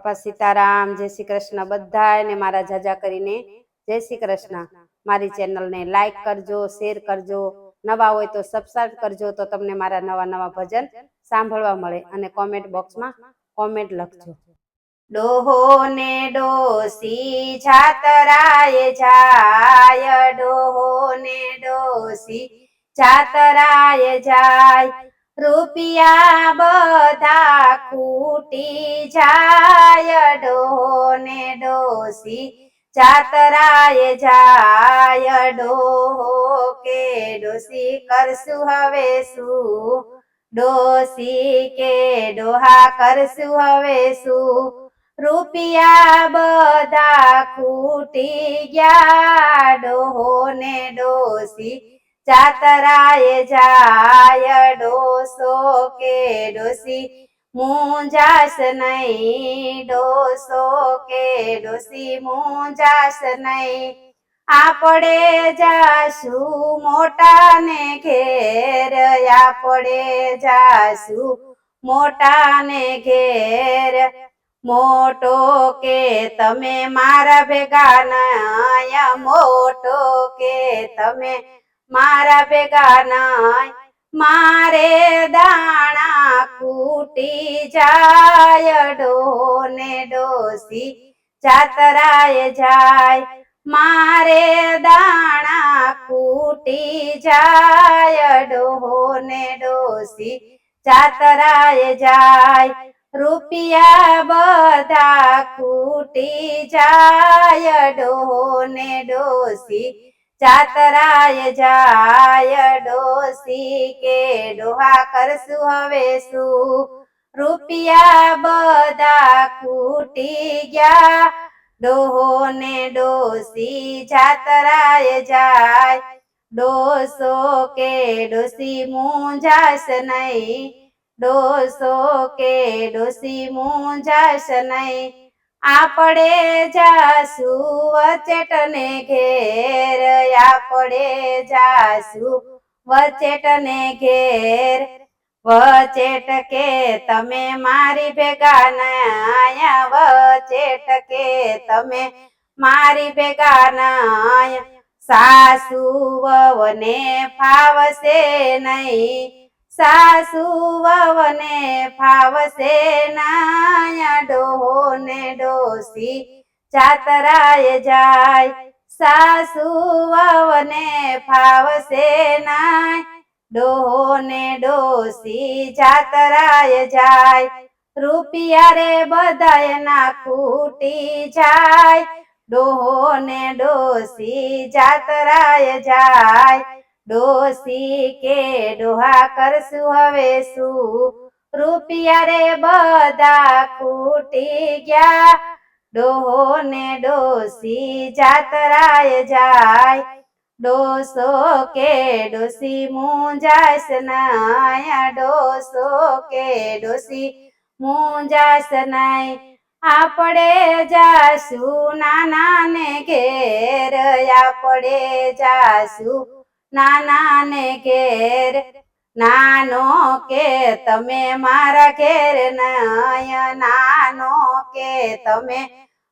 बापा सीताराम। जय श्री कृष्ण बधाने मारा जाजा करीने जय श्री कृष्ण। मारी चेनल ने लाइक करजो, शेर करजो, नवा होय तो सब्सक्राइब करजो तो तमने मारा नवा नवा भजन सांभळवा मळे। अने कॉमेंट बॉक्स में कॉमेंट लखजो। डोहो ने डोसी छातराए जाय, डोहो ने डोसी छातराए जाय, रूपिया बधा खूटी जाय, डोहो ने डोसी छातराए जाय, डोहो के डोसी करसु हवे सु, डोसी के डोहा करसु हवे सु, रूपिया बधा खूटी गया, डोहो ने डोसी छातराए जाय, डोसो के डोसी मूंझास नहीं, डोसो के डोसी मूंझास नहीं, आपड़े जासु मोटा ने घेर, आपड़े जासु मोटा ने घेर, मोटो के तमे मारा भेगा नाय, मोटो के तमे मारा भेगा नाय, मारे दाणा खूटी जाय, डोहो ने डोसी छातराए जाय, मारे दाणा खूटी जाय, डोहो ने डोसी छातराए जाय, रूपिया बधा खूटी जाय, डोहो ने डोसी छातराए जाय, डोसी के डोहा करसु हवे सु, रूपिया बधा खूटी गया, डोहो ने डोसी छातराए जाय, डोसो के डोसी मूंझास नहीं, डोसो के डोसी मूंझास नहीं, आपड़े जासु वचेट ने घेर, आपड़े जासु वचेट ने घेर, वचेट के तमे मारी भेगा नाय, वचेट के तमे मारी भेगा नाय, सासु ववने फावसे नहीं, सासु ववने फावसे नाय, डोहो ने डोसी छातराए जाय, सासु ववने फावसे नाय, डोहो ने डोसी छातराए जाय, रूपिया रे बधाए ना खूटी जाय, डोहो ने डोसी छातराए जाय, डोसी के डोहा करसु हवे सु, रूपिया रे बधा खूटी गया, डोहो ने डोसी छातराए जाय, डोसो के डोसी मूंझास नाय, डोसो के डोसी मूंझास नाय, आपड़े जासु नाना ने घेर, आपड़े जासु नाना ने घेर, नानो के तमे मारा घेर नाय, नानो के तमे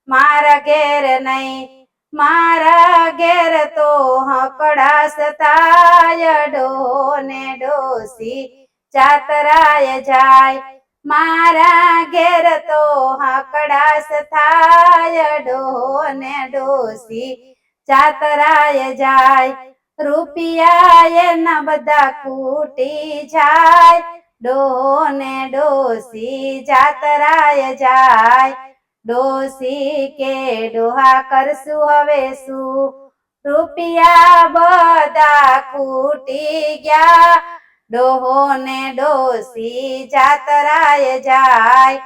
मारा घेर नहीं, मारा घेर तो हकड़ास थाय, डोहो ने डोसी छातराए जाय, मारा घेर तो हकड़ास थाय, डोहो ने डोसी छातराए जाय, रूपिया ये न बधा खूटी जाय, डोहो ने डोसी छातराए जाय, डोसी के डोहा करसु हवे सु, रूपिया बधा खूटी गया, डोहो ने डोसी छातराए जाय,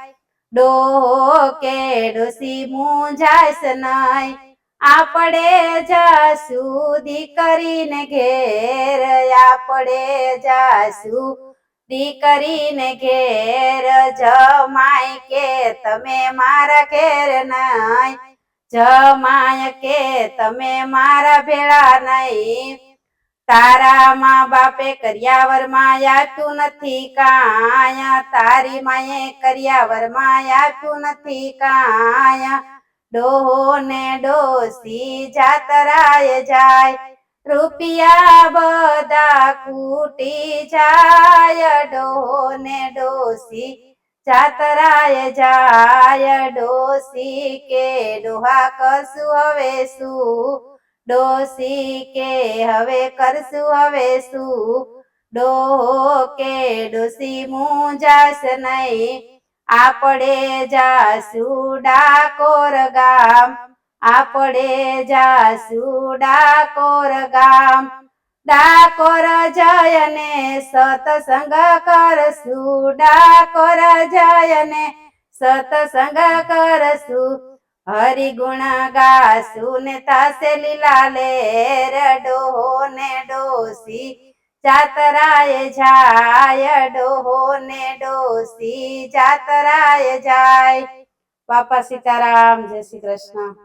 डोहो के डोसी मूंझास नहीं, आपड़े जासु दीकरी ने घेर, आपड़े जासु दीकरी ने घेर, जमाय के तमे मारा घेर नाय, जमाय के तमे मारा भेड़ा नहीं, તારા મા બાપે કર્યા વરમાં આપ્યું નથી કાંઈ, તારી માએ કર્યા વરમાં આપ્યું નથી કાંઈ, ડોહો ને ડોસી જાતરાએ જાય, રૂપિયા બધા ખૂટી જાય, ડોહો ને ડોસી જાતરાએ જાય, ડોસી કે ડોહા કરશું હવે શું, ડોસી કે હવે કરશું હવે શું, ડોહો કે ડોસી મૂંઝાશ નહીં, આપણે જાશું ડાકોર ગામ, આપણે જાશું ડાકોર ગામ, ડાકોર જયને સત્સંગ કરશું, ડાકોર જયને સત્સંગ કરશું, હરિગુણ ગાશું ને થાશે લીલા લેર, ડોહો ને ડોસી જાતરાએ જાય, ડોહો ને ડોસી જાતરાએ જાય। બાપા સીતારામ, જય શ્રી કૃષ્ણ।